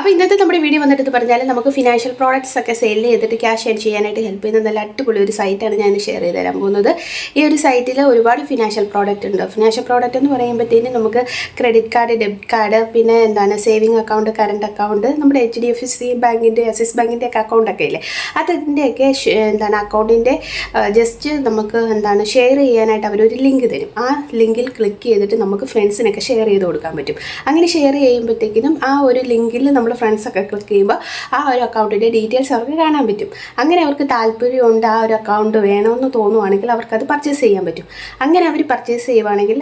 അപ്പോൾ ഇന്നത്തെ നമ്മുടെ വീഡിയോ വന്നിട്ട് പറഞ്ഞാൽ നമുക്ക് ഫിനാൻഷ്യൽ പ്രോഡക്റ്റ്സ് ഒക്കെ സെയിൽ ചെയ്തിട്ട് ക്യാഷ് ഏൺ ചെയ്യാനായിട്ട് ഹെൽപ്പ് ചെയ്യുന്ന നല്ല അടിപൊളി ഒരു സൈറ്റാണ് ഞാൻ ഷെയർ ചെയ്ത് തരാൻ പോകുന്നത്. ഈ ഒരു സൈറ്റിൽ ഒരുപാട് ഫിനാൻഷ്യൽ പ്രോഡക്റ്റ് ഉണ്ട്. ഫിനാൻഷ്യൽ പ്രോഡക്റ്റ് എന്ന് പറയുമ്പോഴത്തേനും നമുക്ക് ക്രെഡിറ്റ് കാർഡ്, ഡെബിറ്റ് കാർഡ്, പിന്നെ സേവിങ് അക്കൗണ്ട്, കറണ്ട് അക്കൗണ്ട്, നമ്മുടെ HDFC ബാങ്കിൻ്റെ, ആക്സിസ് ബാങ്കിൻ്റെ ഒക്കെ അക്കൗണ്ടൊക്കെ ഇല്ലേ, അതിൻ്റെയൊക്കെ അക്കൗണ്ടിൻ്റെ ജസ്റ്റ് നമുക്ക് ഷെയർ ചെയ്യാനായിട്ട് അവരൊരു ലിങ്ക് തരും. ആ ലിങ്കിൽ ക്ലിക്ക് ചെയ്തിട്ട് നമുക്ക് ഫ്രണ്ട്സിനൊക്കെ ഷെയർ ചെയ്ത് കൊടുക്കാൻ പറ്റും. അങ്ങനെ ഷെയർ ചെയ്യുമ്പോഴത്തേക്കിനും ആ ഒരു ലിങ്കിൽ നമ്മൾ ഫ്രണ്ട്സൊക്കെ ക്ലിക്ക് ചെയ്യുമ്പോൾ ആ ഒരു അക്കൗണ്ടിൻ്റെ ഡീറ്റെയിൽസ് അവർക്ക് കാണാൻ പറ്റും. അങ്ങനെ അവർക്ക് താല്പര്യമുണ്ട്, ആ ഒരു അക്കൗണ്ട് വേണമെന്ന് തോന്നുവാണെങ്കിൽ അവർക്കത് പർച്ചേസ് ചെയ്യാൻ പറ്റും. അങ്ങനെ അവർ പർച്ചേസ് ചെയ്യുവാണെങ്കിൽ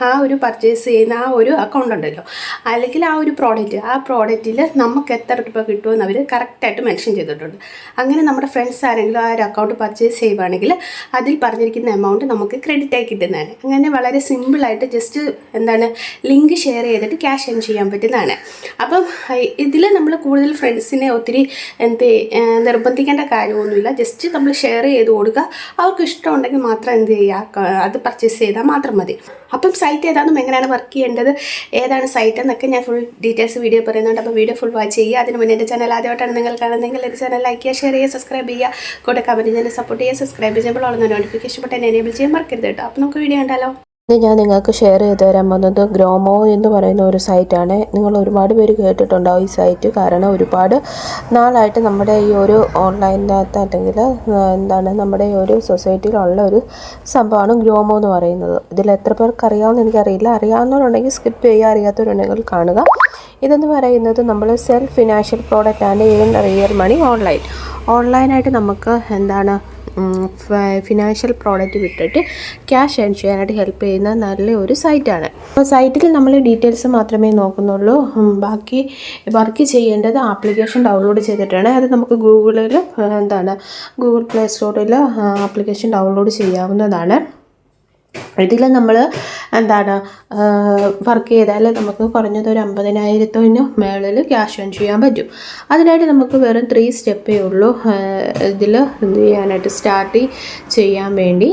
ആ ഒരു പർച്ചേസ് ചെയ്യുന്ന ആ ഒരു അക്കൗണ്ട് ഉണ്ടല്ലോ, അല്ലെങ്കിൽ ആ ഒരു പ്രോഡക്റ്റിൽ നമുക്ക് എത്ര രൂപ കിട്ടുമെന്ന് അവർ കറക്റ്റായിട്ട് മെൻഷൻ ചെയ്തിട്ടുണ്ട്. അങ്ങനെ നമ്മുടെ ഫ്രണ്ട്സ് ആരെങ്കിലും ആ ഒരു അക്കൗണ്ട് പർച്ചേസ് ചെയ്യുവാണെങ്കിൽ അതിൽ പറഞ്ഞിരിക്കുന്ന എമൗണ്ട് നമുക്ക് ക്രെഡിറ്റ് ആയി കിട്ടുന്നതാണ്. അങ്ങനെ വളരെ സിമ്പിളായിട്ട് ജസ്റ്റ് ലിങ്ക് ഷെയർ ചെയ്തിട്ട് ക്യാഷ് ഏൺ ചെയ്യാൻ പറ്റുന്നതാണ്. അപ്പം ഇതിൽ നമ്മൾ കൂടുതൽ ഫ്രണ്ട്സിനെ ഒത്തിരി നിർബന്ധിക്കേണ്ട കാര്യമൊന്നുമില്ല. ജസ്റ്റ് നമ്മൾ ഷെയർ ചെയ്ത് കൊടുക്കുക. അവർക്ക് ഇഷ്ടമുണ്ടെങ്കിൽ മാത്രം അത് പർച്ചേസ് ചെയ്താൽ മാത്രം മതി. അപ്പം സൈറ്റ് ഏതാണെന്നും എങ്ങനെയാണ് വർക്ക് ചെയ്യേണ്ടത്, ഏതാണ് സൈറ്റ് എന്നൊക്കെ ഞാൻ ഫുൾ ഡീറ്റെയിൽസ് വീഡിയോ പറയുന്നുണ്ട്. അപ്പോൾ വീഡിയോ ഫുൾ വാച്ച് ചെയ്യുക. അതിന് മുന്നേ എൻ്റെ ചാനൽ ആദ്യമായിട്ടാണ് നിങ്ങൾ കാണുന്നതെങ്കിൽ എൻ്റെ ചാനൽ ലൈക്ക് ചെയ്യുക, ഷെയർ ചെയ്യുക, സബ്സ്ക്രൈബ് ചെയ്യുക, കൂടെ കമൻറ്റ് ചെയ്യാൻ സപ്പോർട്ട് ചെയ്യുക. സബ്സ്ക്രൈബ് ചെയ്യുമ്പോൾ ഉള്ള നോട്ടിഫിക്കേഷൻ ബട്ടൺ എനേബിൾ ചെയ്യാൻ മറക്കരുത് കേട്ടോ. അപ്പോൾ നമുക്ക് വീഡിയോ കണ്ടാലോ. ഞാൻ നിങ്ങൾക്ക് ഷെയർ ചെയ്ത് തരാൻ പോകുന്നത് ഗ്രോമോ എന്ന് പറയുന്ന ഒരു സൈറ്റാണ്. നിങ്ങൾ ഒരുപാട് പേര് കേട്ടിട്ടുണ്ടാവും ഈ സൈറ്റ്. കാരണം ഒരുപാട് നാളായിട്ട് നമ്മുടെ ഈ ഒരു ഓൺലൈനിനകത്ത് അല്ലെങ്കിൽ നമ്മുടെ ഈ ഒരു സൊസൈറ്റിയിലുള്ള ഒരു സംഭവമാണ് ഗ്രോമോ എന്ന് പറയുന്നത്. ഇതിൽ എത്ര പേർക്ക് അറിയാമെന്ന് എനിക്കറിയില്ല. അറിയാവുന്നവരുണ്ടെങ്കിൽ സ്കിപ്പ് ചെയ്യുക, അറിയാത്തവരുണ്ടെങ്കിൽ കാണുക. ഇതെന്ന് പറയുന്നത് നമ്മൾ സെൽഫ് ഫിനാൻഷ്യൽ പ്രോഡക്റ്റ് ആണ്. റിയൽ മണി ഓൺലൈനായിട്ട് നമുക്ക് ഫിനാൻഷ്യൽ പ്രോഡക്റ്റ് വിട്ടിട്ട് ക്യാഷ് ഏൺ ചെയ്യാനായിട്ട് ഹെൽപ്പ് ചെയ്യുന്ന നല്ല ഒരു സൈറ്റാണ്. അപ്പോൾ സൈറ്റിൽ നമ്മൾ ഡീറ്റെയിൽസ് മാത്രമേ നോക്കുന്നുള്ളൂ. ബാക്കി വർക്ക് ചെയ്യേണ്ടത് ആപ്ലിക്കേഷൻ ഡൗൺലോഡ് ചെയ്തിട്ടാണ്. അത് നമുക്ക് ഗൂഗിൾ പ്ലേ സ്റ്റോറിൽ ആപ്ലിക്കേഷൻ ഡൗൺലോഡ് ചെയ്യാവുന്നതാണ്. ഇതിൽ നമ്മൾ വർക്ക് ചെയ്താൽ നമുക്ക് കുറഞ്ഞത് ഒരു 50,000 മേളിൽ ക്യാഷ് ഏൺ ചെയ്യാൻ പറ്റും. അതിനായിട്ട് നമുക്ക് വെറും 3 സ്റ്റെപ്പേ ഉള്ളൂ ഇതിൽ സ്റ്റാർട്ട് ചെയ്യാൻ വേണ്ടി.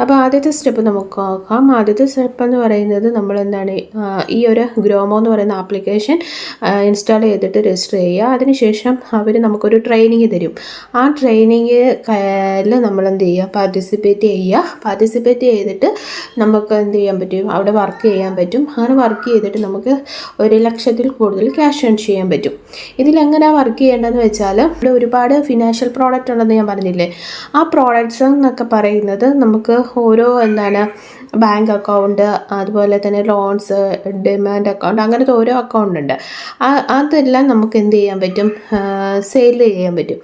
അപ്പോൾ ആദ്യത്തെ സ്റ്റെപ്പ് നമുക്ക് നോക്കാം. ആദ്യത്തെ സ്റ്റെപ്പ് എന്ന് പറയുന്നത് നമ്മൾ ഈ ഒരു ഗ്രോമോ എന്ന് പറയുന്ന ആപ്ലിക്കേഷൻ ഇൻസ്റ്റാൾ ചെയ്തിട്ട് രജിസ്റ്റർ ചെയ്യുക. അതിനുശേഷം അവർ നമുക്കൊരു ട്രെയിനിങ് തരും. ആ ട്രെയിനിങ്ങിൽ നമ്മൾ പാർട്ടിസിപ്പേറ്റ് ചെയ്തിട്ട് നമുക്ക് ചെയ്യാൻ പറ്റും, അവിടെ വർക്ക് ചെയ്യാൻ പറ്റും. അങ്ങനെ വർക്ക് ചെയ്തിട്ട് നമുക്ക് 1,00,000-ൽ കൂടുതൽ ക്യാഷ് ഏൺ ചെയ്യാൻ പറ്റും. ഇതിലെങ്ങനെയാണ് വർക്ക് ചെയ്യേണ്ടതെന്ന് വെച്ചാൽ, ഇവിടെ ഒരുപാട് ഫിനാൻഷ്യൽ പ്രോഡക്റ്റ് ഉണ്ടെന്ന് ഞാൻ പറഞ്ഞില്ലേ. ആ പ്രോഡക്ട്സ് എന്നൊക്കെ പറയുന്നത് നമുക്ക് ഓരോ ബാങ്ക് അക്കൗണ്ട്, അതുപോലെ തന്നെ ലോൺസ്, ഡിമാൻഡ് അക്കൗണ്ട്, അങ്ങനത്തെ ഓരോ അക്കൗണ്ട് ഉണ്ട്. അതെല്ലാം നമുക്ക് എന്ത് ചെയ്യാൻ പറ്റും, സെയിൽ ചെയ്യാൻ പറ്റും.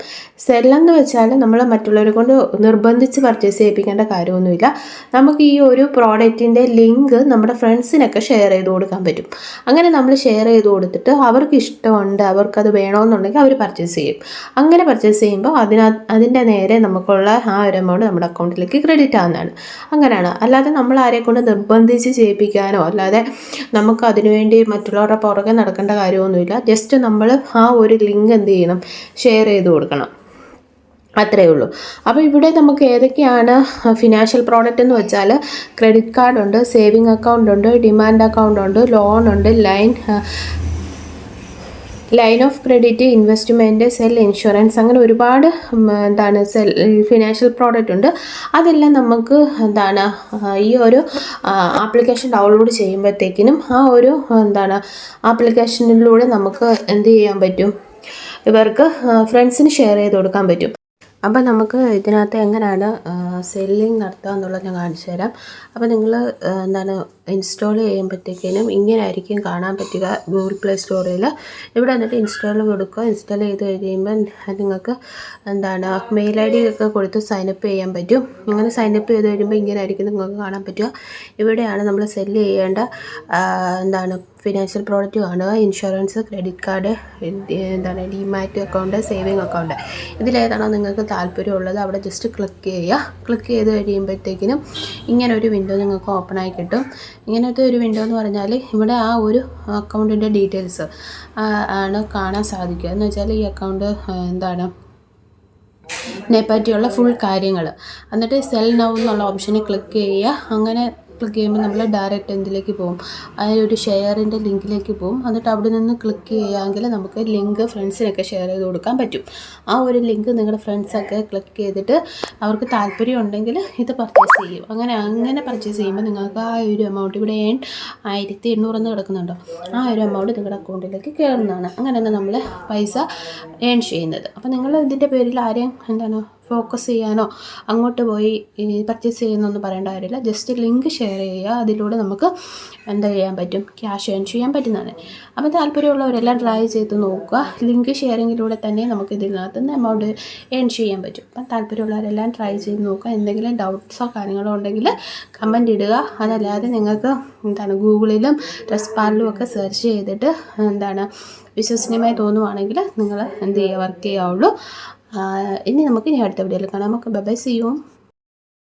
സെല്ലെന്ന് വെച്ചാൽ നമ്മൾ മറ്റുള്ളവരെ കൊണ്ട് നിർബന്ധിച്ച് പർച്ചേസ് ചെയ്യിപ്പിക്കേണ്ട കാര്യമൊന്നുമില്ല. നമുക്ക് ഈ ഒരു പ്രോഡക്റ്റിൻ്റെ ലിങ്ക് നമ്മുടെ ഫ്രണ്ട്സിനൊക്കെ ഷെയർ ചെയ്ത് കൊടുക്കാൻ പറ്റും. അങ്ങനെ നമ്മൾ ഷെയർ ചെയ്ത് കൊടുത്തിട്ട് അവർക്ക് ഇഷ്ടമുണ്ട്, അവർക്കത് വേണമെന്നുണ്ടെങ്കിൽ അവർ പർച്ചേസ് ചെയ്യും. അങ്ങനെ പർച്ചേസ് ചെയ്യുമ്പോൾ അതിൻ്റെ നേരെ നമുക്കുള്ള ആ ഒരു എമൗണ്ട് നമ്മുടെ അക്കൗണ്ടിലേക്ക് ക്രെഡിറ്റ് ആവുന്നതാണ്. അങ്ങനെയാണ്. അല്ലാതെ നമ്മൾ ആരെ കൊണ്ട് നിർബന്ധിച്ച് ചെയ്യിപ്പിക്കാനോ അല്ലാതെ നമുക്ക് അതിനുവേണ്ടി മറ്റുള്ളവരുടെ പുറകെ നടക്കേണ്ട കാര്യമൊന്നുമില്ല. ജസ്റ്റ് നമ്മൾ ആ ഒരു ലിങ്ക് എന്ത് ചെയ്യണം, ഷെയർ ചെയ്ത് കൊടുക്കണം. അത്രയേ ഉള്ളൂ. അപ്പോൾ ഇവിടെ നമുക്ക് ഏതൊക്കെയാണ് ഫിനാൻഷ്യൽ പ്രോഡക്റ്റ് എന്ന് വെച്ചാൽ, ക്രെഡിറ്റ് കാർഡ് ഉണ്ട്, സേവിങ് അക്കൗണ്ട് ഉണ്ട്, ഡിമാൻഡ് അക്കൗണ്ട് ഉണ്ട്, ലോൺ ഉണ്ട്, line of credit, investment, cell insurance, അങ്ങനെ ഒരുപാട് ഫിനാൻഷ്യൽ പ്രോഡക്റ്റ് ഉണ്ട്. അതെല്ലാം നമുക്ക് ഈ ഒരു ആപ്ലിക്കേഷൻ ഡൗൺലോഡ് ചെയ്യുമ്പോഴത്തേക്കിനും ആ ഒരു ആപ്ലിക്കേഷനിലൂടെ നമുക്ക് എന്ത് ചെയ്യാൻ പറ്റും, ഇവർക്ക് ഫ്രണ്ട്സിന് ഷെയർ ചെയ്ത് കൊടുക്കാൻ പറ്റും. അപ്പോൾ നമുക്ക് ഇതിനകത്ത് എങ്ങനെയാണ് സെല്ലിങ് നടത്തുക എന്നുള്ളത് ഞാൻ കാണിച്ചു തരാം. അപ്പോൾ നിങ്ങൾ ഇൻസ്റ്റാൾ ചെയ്യുമ്പോഴത്തേക്കിനും ഇങ്ങനെ ആയിരിക്കും കാണാൻ പറ്റുക. ഗൂഗിൾ പ്ലേ സ്റ്റോറിൽ ഇവിടെ വന്നിട്ട് ഇൻസ്റ്റാൾ കൊടുക്കുക. ഇൻസ്റ്റാൾ ചെയ്ത് കഴിയുമ്പോൾ നിങ്ങൾക്ക് മെയിൽ ID ഒക്കെ കൊടുത്ത് സൈനപ്പ് ചെയ്യാൻ പറ്റും. അങ്ങനെ സൈനപ്പ് ചെയ്ത് കഴിയുമ്പോൾ ഇങ്ങനെ ആയിരിക്കും നിങ്ങൾക്ക് കാണാൻ പറ്റുക. ഇവിടെയാണ് നമ്മൾ സെല്ല് ചെയ്യേണ്ട ഫിനാൻഷ്യൽ പ്രോഡക്റ്റ് കാണുക. Insurance, credit card, demat account, saving account, ഇതിലേതാണോ നിങ്ങൾക്ക് താല്പര്യമുള്ളത് അവിടെ ജസ്റ്റ് ക്ലിക്ക് ചെയ്യുക. ക്ലിക്ക് ചെയ്ത് കഴിയുമ്പോഴത്തേക്കിനും ഇങ്ങനെ ഒരു വിൻഡോ നിങ്ങൾക്ക് ഓപ്പൺ ആയി കിട്ടും. ഇങ്ങനത്തെ ഒരു വിൻഡോ എന്ന് പറഞ്ഞാൽ ഇവിടെ ആ ഒരു അക്കൗണ്ടിൻ്റെ ഡീറ്റെയിൽസ് ആണ് കാണാൻ സാധിക്കുക. എന്ന് വെച്ചാൽ ഈ അക്കൗണ്ട് പറ്റിയുള്ള ഫുൾ കാര്യങ്ങൾ. എന്നിട്ട് സെൽ നൗ എന്നുള്ള ഓപ്ഷനിൽ ക്ലിക്ക് ചെയ്യുക. അങ്ങനെ ക്ലിക്ക് ചെയ്യുമ്പോൾ നമ്മൾ ഡയറക്റ്റ് എന്തിലേക്ക് പോകും, ഒരു ഷെയറിൻ്റെ ലിങ്കിലേക്ക് പോകും. എന്നിട്ട് അവിടെ നിന്ന് ക്ലിക്ക് ചെയ്യുകയാണെങ്കിൽ നമുക്ക് ലിങ്ക് ഫ്രണ്ട്സിനൊക്കെ ഷെയർ ചെയ്ത് കൊടുക്കാൻ പറ്റും. ആ ഒരു ലിങ്ക് നിങ്ങളുടെ ഫ്രണ്ട്സൊക്കെ ക്ലിക്ക് ചെയ്തിട്ട് അവർക്ക് താല്പര്യം ഉണ്ടെങ്കിൽ ഇത് പർച്ചേസ് ചെയ്യും. അങ്ങനെ പർച്ചേസ് ചെയ്യുമ്പോൾ നിങ്ങൾക്ക് ആ ഒരു എമൗണ്ട് ഇവിടെ 1800 എന്ന് കിടക്കുന്നുണ്ടോ, ആ ഒരു എമൗണ്ട് നിങ്ങളുടെ അക്കൗണ്ടിലേക്ക് കയറുന്നതാണ്. അങ്ങനെയാണ് നമ്മൾ പൈസ ഏൺ ചെയ്യുന്നത്. അപ്പോൾ നിങ്ങൾ ഇതിൻ്റെ പേരിൽ ആരെയും ഫോക്കസ് ചെയ്യാനോ അങ്ങോട്ട് പോയി പർച്ചേസ് ചെയ്യുന്നൊന്നും പറയേണ്ട കാര്യമില്ല. ജസ്റ്റ് ലിങ്ക് ഷെയർ ചെയ്യുക, അതിലൂടെ നമുക്ക് എന്താ ചെയ്യാൻ പറ്റും, ക്യാഷ് ഏൺ ചെയ്യാൻ പറ്റുന്നതാണ്. അപ്പോൾ താല്പര്യമുള്ളവരെല്ലാം ട്രൈ ചെയ്ത് നോക്കുക. ലിങ്ക് ഷെയറിങ്ങിലൂടെ തന്നെ നമുക്ക് ഇതിനകത്ത് നിന്ന് എമൗണ്ട് ഏൺ ചെയ്യാൻ പറ്റും. അപ്പം താല്പര്യമുള്ളവരെല്ലാം ട്രൈ ചെയ്ത് നോക്കുക. എന്തെങ്കിലും ഡൗട്ട്സോ കാര്യങ്ങളോ ഉണ്ടെങ്കിൽ കമൻറ്റ് ഇടുക. അതല്ലാതെ നിങ്ങൾക്ക് ഗൂഗിളിലും റെസ്പാറിലും ഒക്കെ സെർച്ച് ചെയ്തിട്ട് വിശ്വസനീയമായി തോന്നുവാണെങ്കിൽ നിങ്ങൾ എന്ത് ചെയ്യുക, വർക്ക് ചെയ്യാവുള്ളൂ. ഇനി അടുത്ത വീഡിയോയിൽ കാണാം. നമുക്ക് ബൈ, സീ യു.